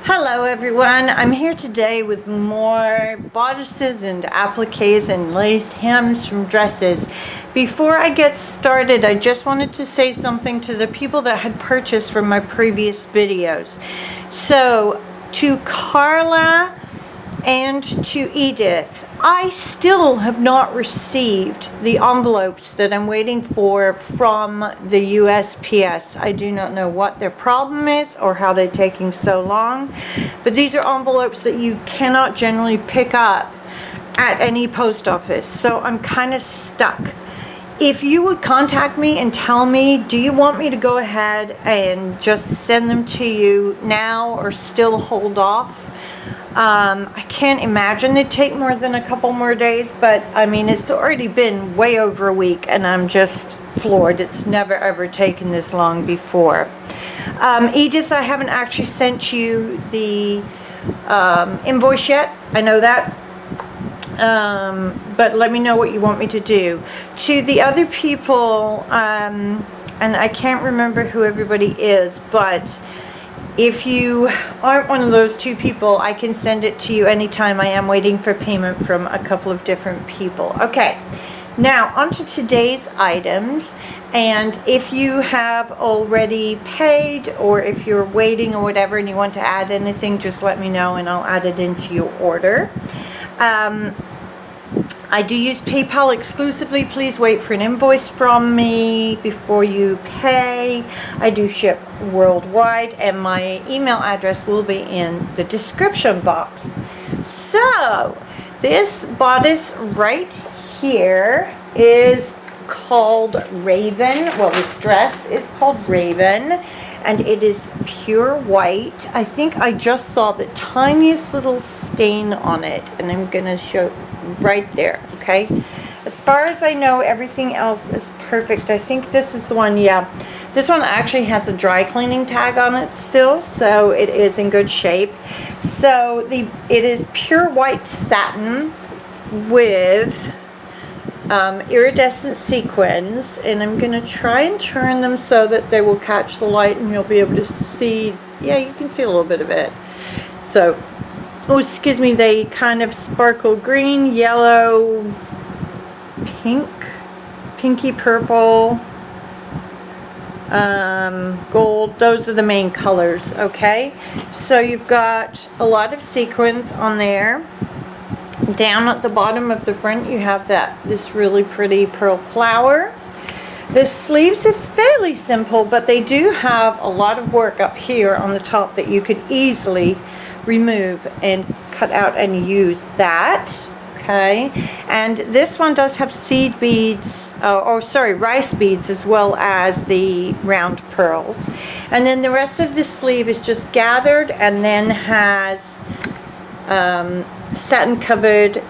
Hello everyone, I'm here today with more bodices and appliques and lace hems from dresses. Before I get started, I just wanted to say something to the people that had purchased from my previous videos. So to Karla and to Edith, I still have not received the envelopes that I'm waiting for from the USPS. I do not know what their problem is or how they're taking so long, but these are envelopes that you cannot generally pick up at any post office, so I'm kind of stuck. If you would contact me and tell me, do you want me to go ahead and just send them to you now or still hold off? I can't imagine they'd take more than a couple more days, but I mean, it's already been way over a week and I'm just floored. It's never ever taken this long before. Edith, I haven't actually sent you the invoice yet. I know that. But let me know what you want me to do. To the other people, and I can't remember who everybody is, but if you aren't one of those two people, I can send it to you anytime. I am waiting for payment from a couple of different people. Okay, now on to today's items. And if you have already paid or if you're waiting or whatever and you want to add anything, just let me know and I'll add it into your order. I do use PayPal exclusively. Please wait for an invoice from me before you pay. I do ship worldwide and my email address will be in the description box. So this bodice right here is called Raven. Well, this dress is called Raven and it is pure white. I think I just saw the tiniest little stain on it and I'm gonna show right there. Okay, as far as I know, everything else is perfect. I think this is the one. Yeah, this one actually has a dry cleaning tag on it still, so it is in good shape. So it is pure white satin with iridescent sequins, and I'm gonna try and turn them so that they will catch the light and you'll be able to see. Yeah, you can see a little bit of it. So, oh, excuse me, they kind of sparkle green, yellow, pink, pinky purple, gold. Those are the main colors. Okay, so you've got a lot of sequins on there. Down at the bottom of the front you have this really pretty pearl flower. The sleeves are fairly simple, but they do have a lot of work up here on the top that you could easily remove and cut out and use that. Okay, and this one does have seed beads, rice beads, as well as the round pearls. And then the rest of the sleeve is just gathered and then has satin covered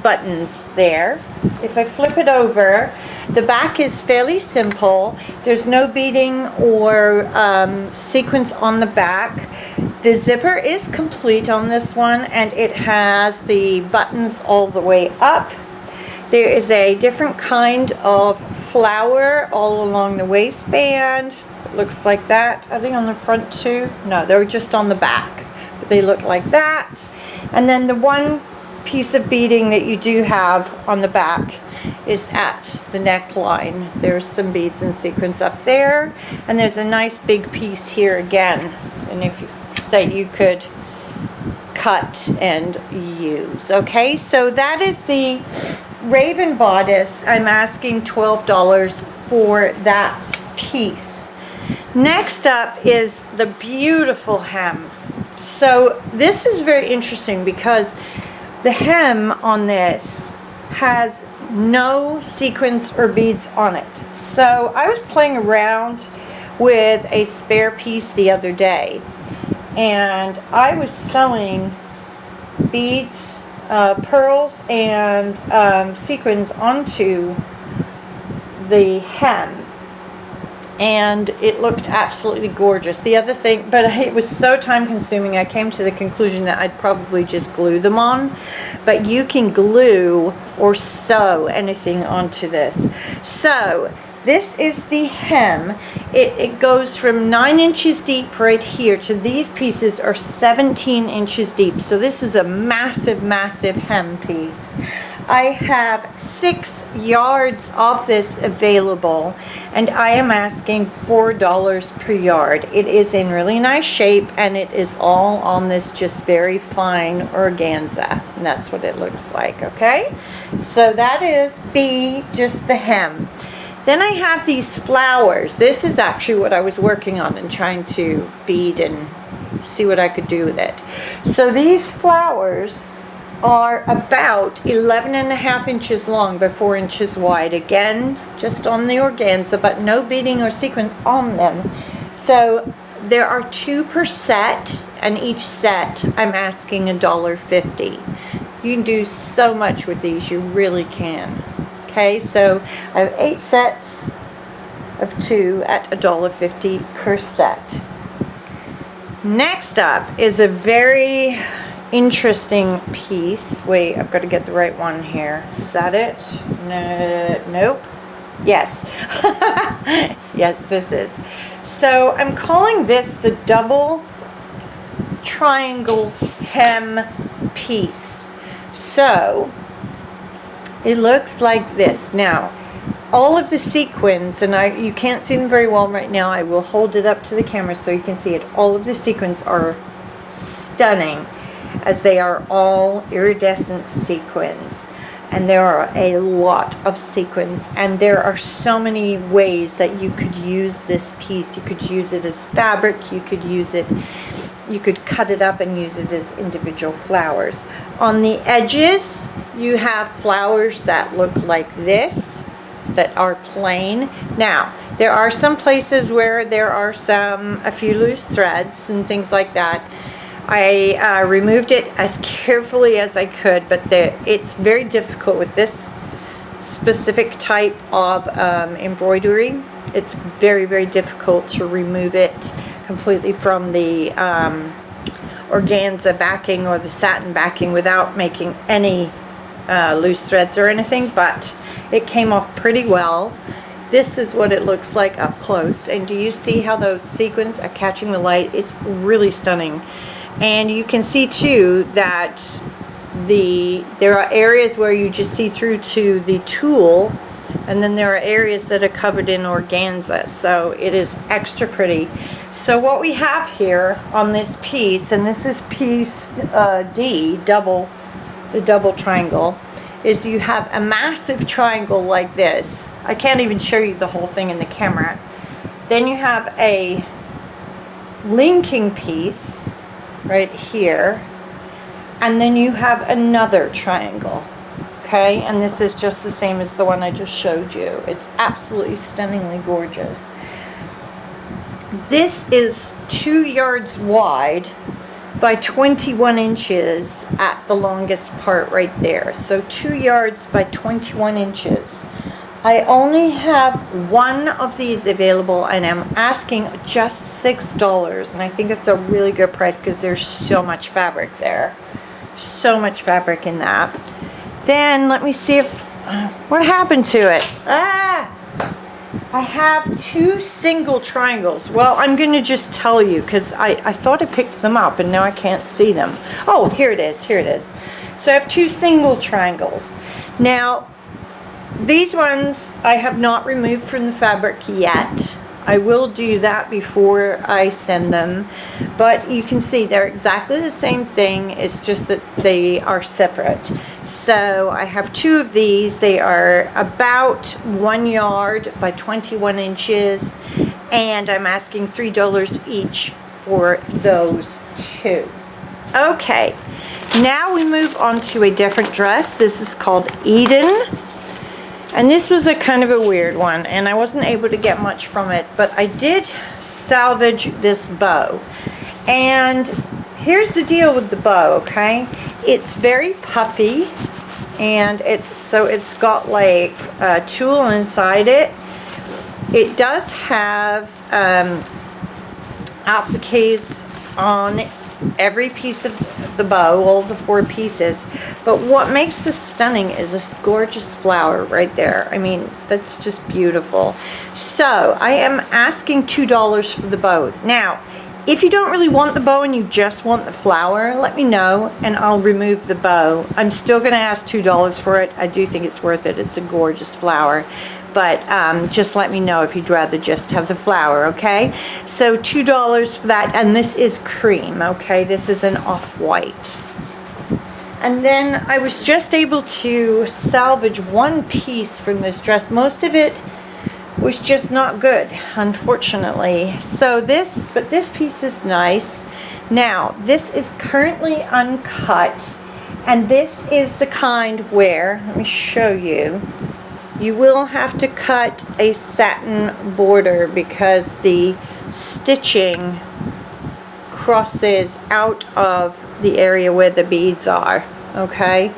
buttons there. If I flip it over, the back is fairly simple. There's no beading or sequins on the back. The zipper is complete on this one and it has the buttons all the way up. There is a different kind of flower all along the waistband. It looks like that. Are they on the front too? No, they're just on the back, but they look like that. And then the one piece of beading that you do have on the back is at the neckline. There's some beads and sequins up there, and there's a nice big piece here again, and that you could cut and use. Okay, so that is the Raven bodice. I'm asking $12 for that piece. Next up is the beautiful hem. So this is very interesting because the hem on this has no sequins or beads on it. So I was playing around with a spare piece the other day and I was sewing beads, pearls and sequins onto the hem. And it looked absolutely gorgeous. The other thing, but it was so time consuming, I came to the conclusion that I'd probably just glue them on. But you can glue or sew anything onto this. So This is the hem. It goes from 9 inches deep right here to these pieces are 17 inches deep. So this is a massive, massive hem piece. I have 6 yards of this available, and I am asking $4 per yard. It is in really nice shape, and it is all on this just very fine organza, and that's what it looks like. Okay, so that is B, just the hem. Then I have these flowers. This is actually what I was working on and trying to bead and see what I could do with it. So these flowers are about 11.5 inches long by 4 inches wide. Again, just on the organza, but no beading or sequins on them. So there are 2 per set, and each set I'm asking $1.50. You can do so much with these, you really can. Okay, so I have 8 sets of 2 at $1.50 per set. Next up is a very interesting piece. Wait, I've got to get the right one here. Is that it? No, nope. Yes. Yes, this is. So I'm calling this the double triangle hem piece. So it looks like this. Now, all of the sequins, and you can't see them very well right now. I will hold it up to the camera so you can see it. All of the sequins are stunning, as they are all iridescent sequins. And there are a lot of sequins, and there are so many ways that you could use this piece. You could use it as fabric, you could cut it up and use it as individual flowers. On the edges, you have flowers that look like this, that are plain. Now, there are some places where there are a few loose threads and things like that. I removed it as carefully as I could, but it's very difficult with this specific type of embroidery. It's very, very difficult to remove it completely from the organza backing or the satin backing without making any loose threads or anything, but it came off pretty well. This is what it looks like up close, and do you see how those sequins are catching the light? It's really stunning. And you can see too that there are areas where you just see through to the tulle, and then there are areas that are covered in organza, so it is extra pretty. So what we have here on this piece, and this is piece D, the double triangle, is you have a massive triangle like this. I can't even show you the whole thing in the camera. Then you have a linking piece right here, and then you have another triangle. Okay, and this is just the same as the one I just showed you. It's absolutely stunningly gorgeous. This is 2 yards wide by 21 inches at the longest part right there. So 2 yards by 21 inches. I only have 1 of these available, and I'm asking just $6, and I think it's a really good price because there's so much fabric there. So much fabric in that. Then let me see if what happened to it. I have 2 single triangles. Well, I'm going to just tell you because I thought I picked them up and now I can't see them. Oh, here it is. Here it is. So I have 2 single triangles. Now, these ones I have not removed from the fabric yet. I will do that before I send them, but you can see they're exactly the same thing. It's just that they are separate. So I have 2 of these. They are about 1 yard by 21 inches, and I'm asking $3 each for those 2. Okay, now we move on to a different dress. This is called Eden. And this was a kind of a weird one, and I wasn't able to get much from it, but I did salvage this bow. And here's the deal with the bow, okay? It's very puffy, and it's got like tulle inside it. It does have appliques on every piece of the bow, all the 4 pieces. But what makes this stunning is this gorgeous flower right there. I mean, that's just beautiful. So I am asking $2 for the bow. Now, if you don't really want the bow and you just want the flower, let me know and I'll remove the bow. I'm still going to ask $2 for it. I do think it's worth it. It's a gorgeous flower. But just let me know if you'd rather just have the flower, okay? So $2 for that, and this is cream, okay? This is an off-white. And then I was just able to salvage 1 piece from this dress. Most of it was just not good, unfortunately. So this piece is nice. Now, this is currently uncut, and this is the kind where, let me show you, you will have to cut a satin border because the stitching crosses out of the area where the beads are, okay?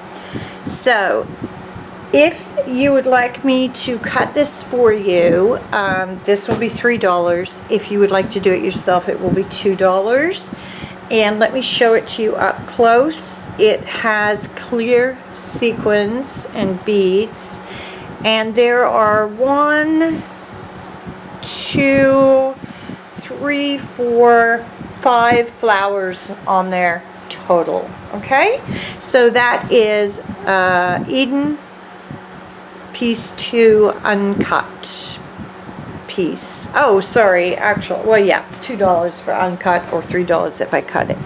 So if you would like me to cut this for you, this will be $3. If you would like to do it yourself, it will be $2. And let me show it to you up close. It has clear sequins and beads. And there are 1, 2, 3, 4, 5 flowers on there total. Okay, so that is Eden piece 2 uncut piece. Oh, sorry, actual. Well, yeah, $2 for uncut or $3 if I cut it.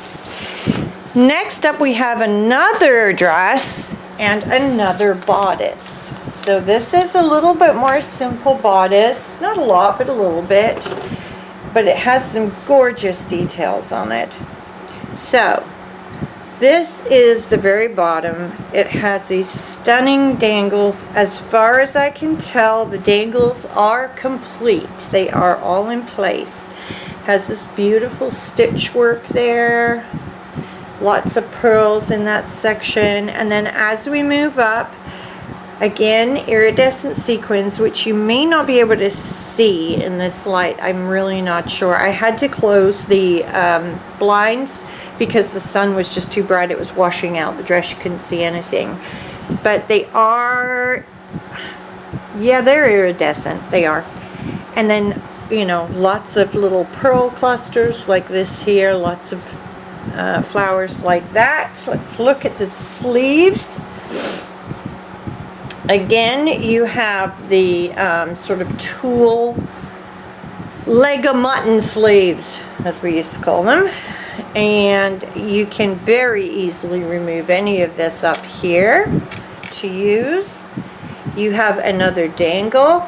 Next up, we have another dress and another bodice. So this is a little bit more simple bodice, not a lot, but a little bit, but it has some gorgeous details on it. So this is the very bottom. It has these stunning dangles. As far as I can tell, the dangles are complete. They are all in place. Has this beautiful stitch work there. Lots of pearls in that section. And then as we move up, again, iridescent sequins, which you may not be able to see in this light. I'm really not sure. I had to close the blinds because the sun was just too bright. It was washing out the dress. You couldn't see anything. But they are, yeah, they're iridescent. They are. And then, you know, lots of little pearl clusters like this here. Lots of flowers like that. Let's look at the sleeves. Again, you have the sort of tulle leg of mutton sleeves, as we used to call them. And you can very easily remove any of this up here to use. You have another dangle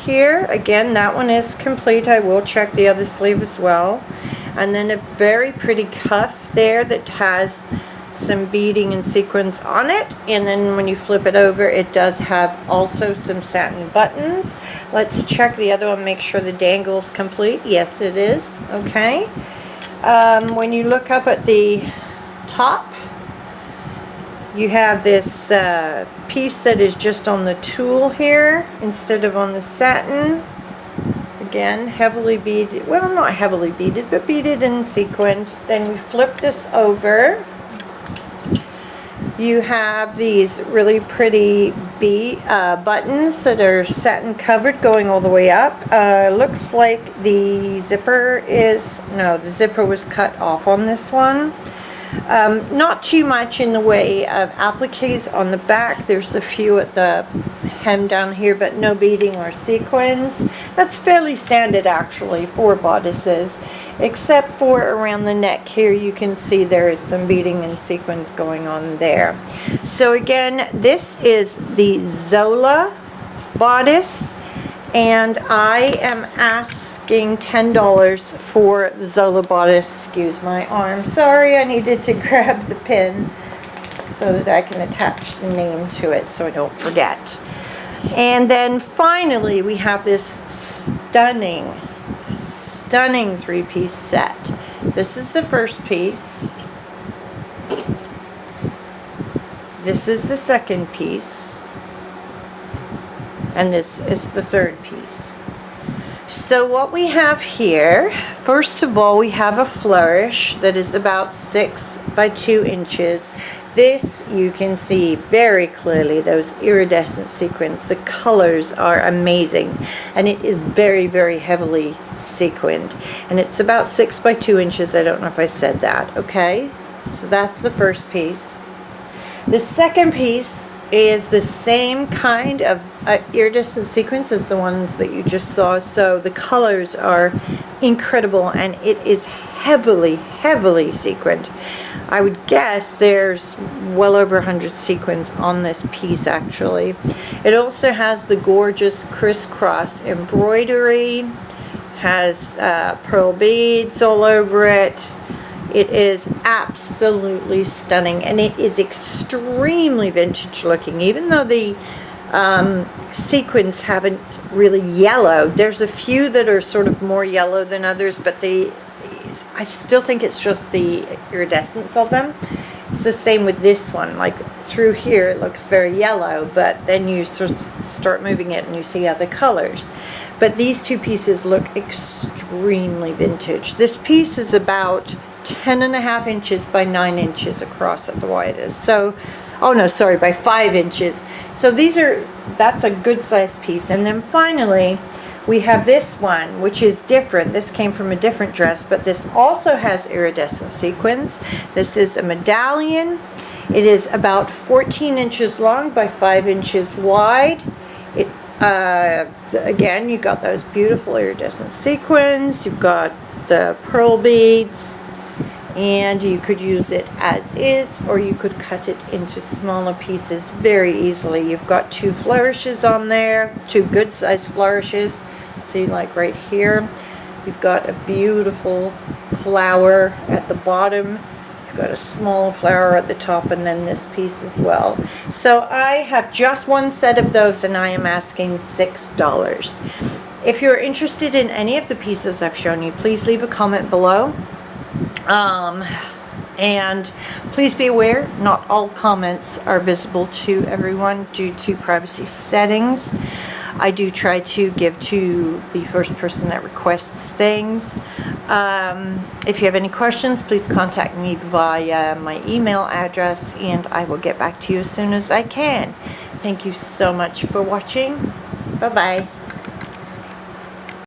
here. Again, that one is complete. I will check the other sleeve as well. And then a very pretty cuff there that has some beading and sequins on it. And then when you flip it over, it does have also some satin buttons. Let's check the other one, make sure the dangle's complete. Yes, it is. Okay. When you look up at the top, you have this piece that is just on the tulle here instead of on the satin. Again, heavily beaded, well, not heavily beaded, but beaded and sequined. Then we flip this over. You have these really pretty buttons that are satin covered going all the way up. Looks like the zipper is, no, the zipper was cut off on this one. Not too much in the way of appliques on the back. There's a few at the hem down here, but no beading or sequins. That's fairly standard actually for bodices, except for around the neck here. You can see there is some beading and sequins going on there. So again, this is the Zola bodice, and I am asking $10 for the Zola bodice. Excuse my arm. Sorry, I needed to grab the pin so that I can attach the name to it so I don't forget. And then finally, we have this stunning 3-piece set. This is the first piece. This is the second piece. And this is the third piece. So what we have here First of all, we have a flourish that is about 6 by 2 inches. This, you can see very clearly those iridescent sequins. The colors are amazing, and it is very, very heavily sequined. And it's about 6 by 2 inches. I don't know if I said that, okay? So that's the first piece. The second piece is the same kind of iridescent sequins as the ones that you just saw. So the colors are incredible, and it is heavily, heavily sequined. I would guess there's well over 100 sequins on this piece actually. It also has the gorgeous crisscross embroidery, has pearl beads all over it. It is absolutely stunning, and it is extremely vintage looking. Even though the sequins haven't really yellowed, there's a few that are sort of more yellow than others, but I still think it's just the iridescence of them. It's the same with this one. Like through here it looks very yellow, but then you sort of start moving it and you see other colors. But these two pieces look extremely vintage. This piece is about 10.5 inches by 9 inches across at the widest. So, oh no, sorry, by 5 inches. So that's a good sized piece. And then finally, we have this one, which is different. This came from a different dress, but this also has iridescent sequins. This is a medallion. It is about 14 inches long by 5 inches wide. It again, you got those beautiful iridescent sequins. You've got the pearl beads. And you could use it as is, or you could cut it into smaller pieces very easily. You've got 2 flourishes on there, 2 good sized flourishes. See, like right here, you've got a beautiful flower at the bottom. You've got a small flower at the top, and then this piece as well. So I have just one set of those, and I am asking $6. If you're interested in any of the pieces I've shown you, please leave a comment below. And please be aware, not all comments are visible to everyone due to privacy settings. I do try to give to the first person that requests things. If you have any questions, please contact me via my email address, and I will get back to you as soon as I can. Thank you so much for watching. Bye-bye.